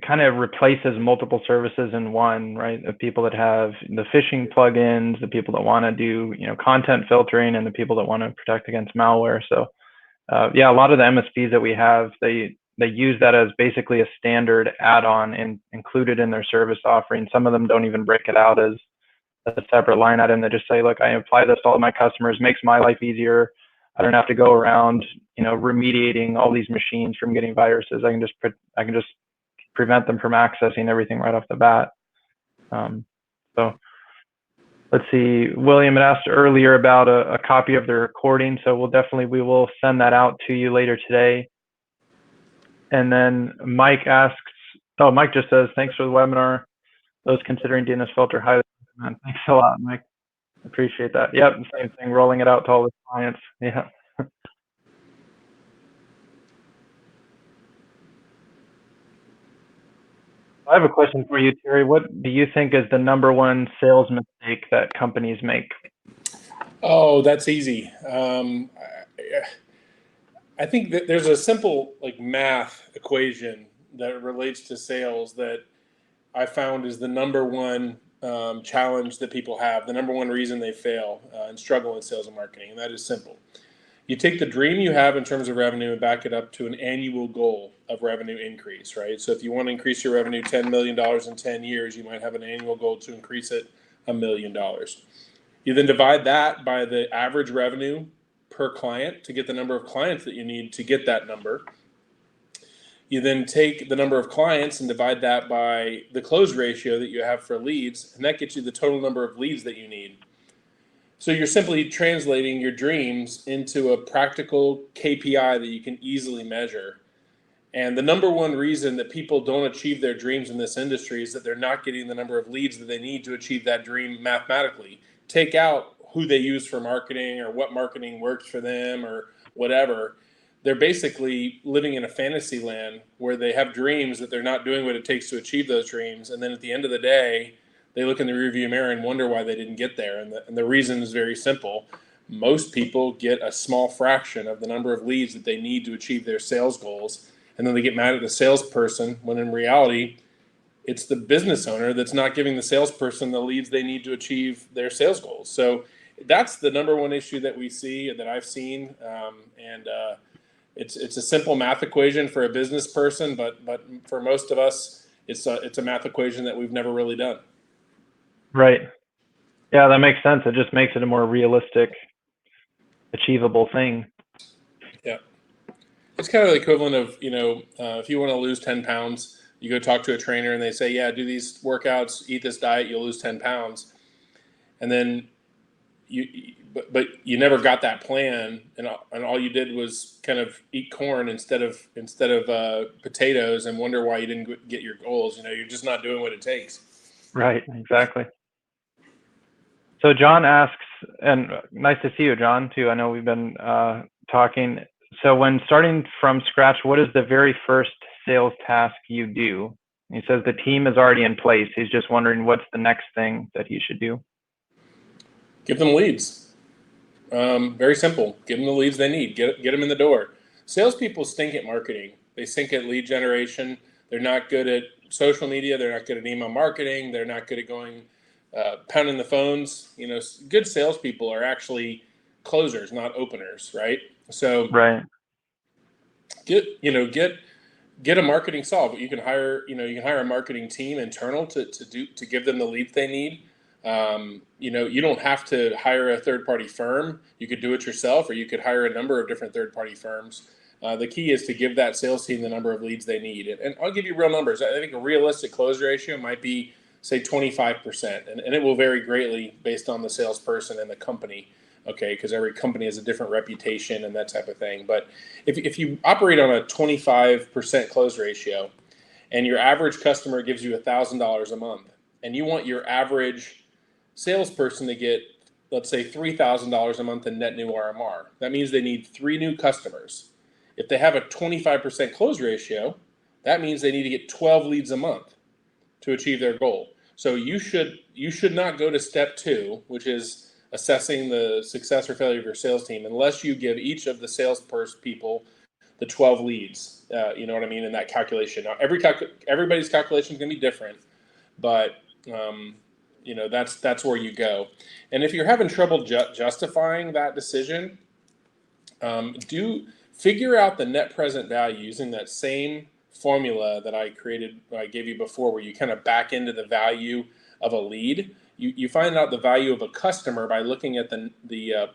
kind of replaces multiple services in one, right? The people that have the phishing plugins, the people that want to do, content filtering, and the people that want to protect against malware. So, yeah, a lot of the MSPs that we have, they use that as basically a standard add-on and included in their service offering. Some of them don't even break it out as a separate line item. They just say, look, I apply this to all of my customers, makes my life easier. I don't have to go around, remediating all these machines from getting viruses. I can just prevent them from accessing everything right off the bat. So let's see. William had asked earlier about a copy of the recording, so we will send that out to you later today. And then Mike asks, Mike just says, thanks for the webinar. Those considering DNS Filter, highly recommend. Thanks a lot, Mike. Appreciate that. Yep, same thing, rolling it out to all the clients. Yeah. I have a question for you, Terry. What do you think is the #1 sales mistake that companies make? Oh, that's easy. I think that there's a simple like math equation that relates to sales that I found is the number one challenge that people have, the number one reason they fail and struggle in sales and marketing, and that is simple. You take the dream you have in terms of revenue and back it up to an annual goal of revenue increase, right? So if you want to increase your revenue $10 million in 10 years, you might have an annual goal to increase it $1 million. You then divide that by the average revenue per client to get the number of clients that you need to get that number. You then take the number of clients and divide that by the close ratio that you have for leads, and that gets you the total number of leads that you need. So you're simply translating your dreams into a practical KPI that you can easily measure. And the number one reason that people don't achieve their dreams in this industry is that they're not getting the number of leads that they need to achieve that dream mathematically. Take out who they use for marketing or what marketing works for them or whatever. They're basically living in a fantasy land where they have dreams that they're not doing what it takes to achieve those dreams. And then at the end of the day, they look in the rearview mirror and wonder why they didn't get there. And the reason is very simple. Most people get a small fraction of the number of leads that they need to achieve their sales goals. And then they get mad at the salesperson when in reality, it's the business owner that's not giving the salesperson the leads they need to achieve their sales goals. So that's the number one issue that we see that I've seen. It's a simple math equation for a business person, but for most of us, it's a math equation that we've never really done. Right. Yeah, that makes sense. It just makes it a more realistic, achievable thing. Yeah. It's kind of the equivalent of, if you want to lose 10 pounds, you go talk to a trainer and they say, yeah, do these workouts, eat this diet, you'll lose 10 pounds. And then but you never got that plan, and all you did was kind of eat corn instead of potatoes and wonder why you didn't get your goals. You're just not doing what it takes. Right, exactly. So John asks, and nice to see you, John, too. I know we've been talking. So when starting from scratch, what is the very first sales task you do? He says the team is already in place. He's just wondering what's the next thing that he should do. Give them leads. Very simple. Give them the leads they need. Get them in the door. Salespeople stink at marketing. They stink at lead generation. They're not good at social media. They're not good at email marketing. They're not good at going pounding the phones. Good salespeople are actually closers, not openers, right? So right. Get a marketing solve. You can hire a marketing team internal to give them the leads they need. You don't have to hire a third-party firm. You could do it yourself, or you could hire a number of different third-party firms. The key is to give that sales team the number of leads they need. And I'll give you real numbers. I think a realistic close ratio might be, say, 25%. And it will vary greatly based on the salesperson and the company, okay, because every company has a different reputation and that type of thing. But if you operate on a 25% close ratio and your average customer gives you $1,000 a month, and you want your average salesperson to get, let's say, $3,000 a month in net new RMR. That means they need 3 new customers. If they have a 25% close ratio, that means they need to get 12 leads a month to achieve their goal. So you should not go to step 2, which is assessing the success or failure of your sales team, unless you give each of the salesperson people the 12 leads. You know what I mean, in that calculation. Now, everybody's calculation is going to be different, but that's where you go. And if you're having trouble justifying that decision, do figure out the net present value using that same formula that I gave you before, where you kind of back into the value of a lead. You find out the value of a customer by looking at the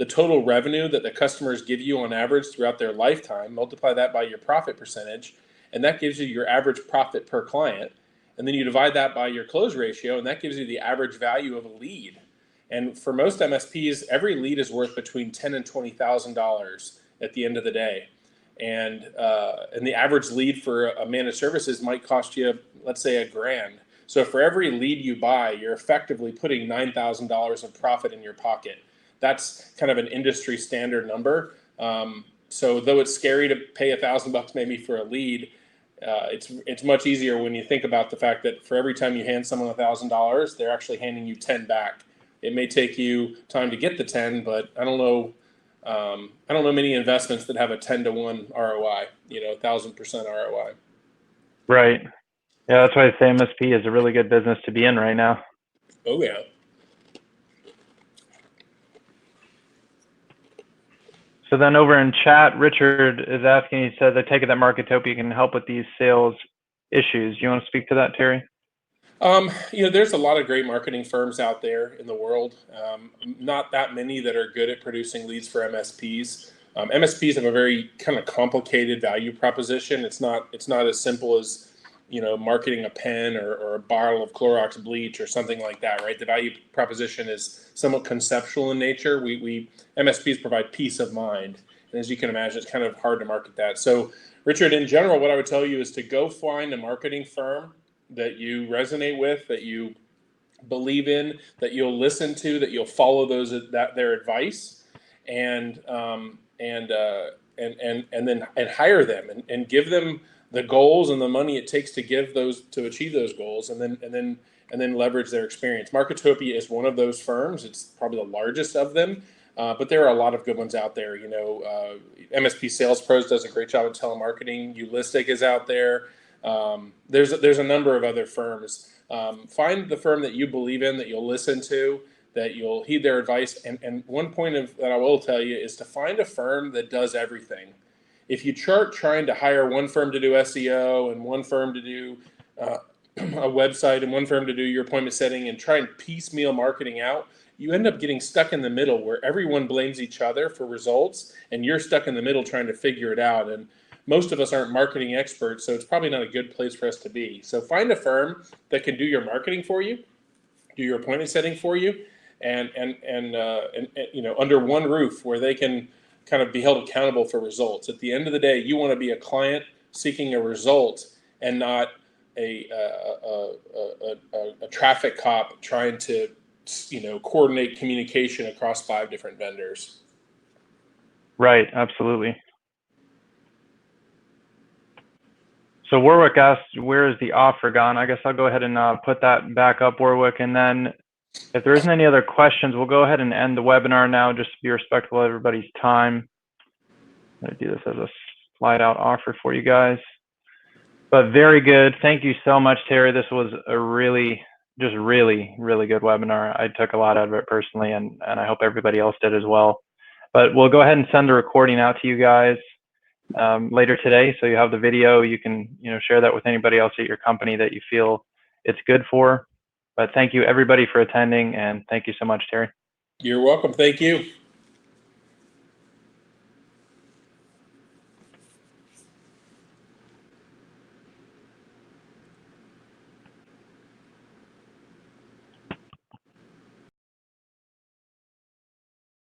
total revenue that the customers give you on average throughout their lifetime. Multiply that by your profit percentage, and that gives you your average profit per client. And then you divide that by your close ratio, and that gives you the average value of a lead. And for most MSPs, every lead is worth between $10,000 and $20,000 at the end of the day. And the average lead for a managed services might cost you, let's say, $1,000. So for every lead you buy, you're effectively putting $9,000 of profit in your pocket. That's kind of an industry standard number. So though it's scary to pay $1,000 maybe for a lead, it's much easier when you think about the fact that for every time you hand someone $1,000, they're actually handing you 10 back It may take you time to get the 10, but I don't know. I don't know many investments that have a 10-to-1 ROI, 1,000% ROI. Right. Yeah, that's why I say MSP is a really good business to be in right now. Oh, yeah. So then over in chat, Richard is asking, he says, I take it that Marketopia can help with these sales issues. You want to speak to that, Terry? There's a lot of great marketing firms out there in the world. Not that many that are good at producing leads for MSPs. MSPs have a very kind of complicated value proposition. It's not as simple as marketing a pen or a bottle of Clorox bleach or something like that, right? The value proposition is somewhat conceptual in nature. We MSPs provide peace of mind, and as you can imagine, it's kind of hard to market that. So, Richard, in general, what I would tell you is to go find a marketing firm that you resonate with, that you believe in, that you'll listen to, that you'll follow their advice, and then hire them and give them the goals and the money it takes to achieve those goals, and then leverage their experience. Marketopia is one of those firms. It's probably the largest of them. But there are a lot of good ones out there. MSP Sales Pros does a great job at telemarketing. Ulistic is out there. There's a number of other firms. Find the firm that you believe in, that you'll listen to, that you'll heed their advice. And one point that I will tell you is to find a firm that does everything. If you start trying to hire one firm to do SEO and one firm to do a website and one firm to do your appointment setting and try and piecemeal marketing out, you end up getting stuck in the middle where everyone blames each other for results and you're stuck in the middle trying to figure it out. And most of us aren't marketing experts, so it's probably not a good place for us to be. So find a firm that can do your marketing for you, do your appointment setting for you, and under one roof where they can kind of be held accountable for results. At the end of the day, you want to be a client seeking a result and not a traffic cop trying to coordinate communication across 5 different vendors. Right, absolutely. So Warwick asked, where is the offer gone? I guess I'll go ahead and put that back up, Warwick. And then if there isn't any other questions, we'll go ahead and end the webinar now, just to be respectful of everybody's time. I'm going to do this as a slide out offer for you guys. But very good. Thank you so much, Terry. This was a really good webinar. I took a lot out of it personally, and I hope everybody else did as well. But we'll go ahead and send the recording out to you guys later today, so you have the video. You can share that with anybody else at your company that you feel it's good for. But thank you everybody for attending, and thank you so much, Terry. You're welcome. Thank you.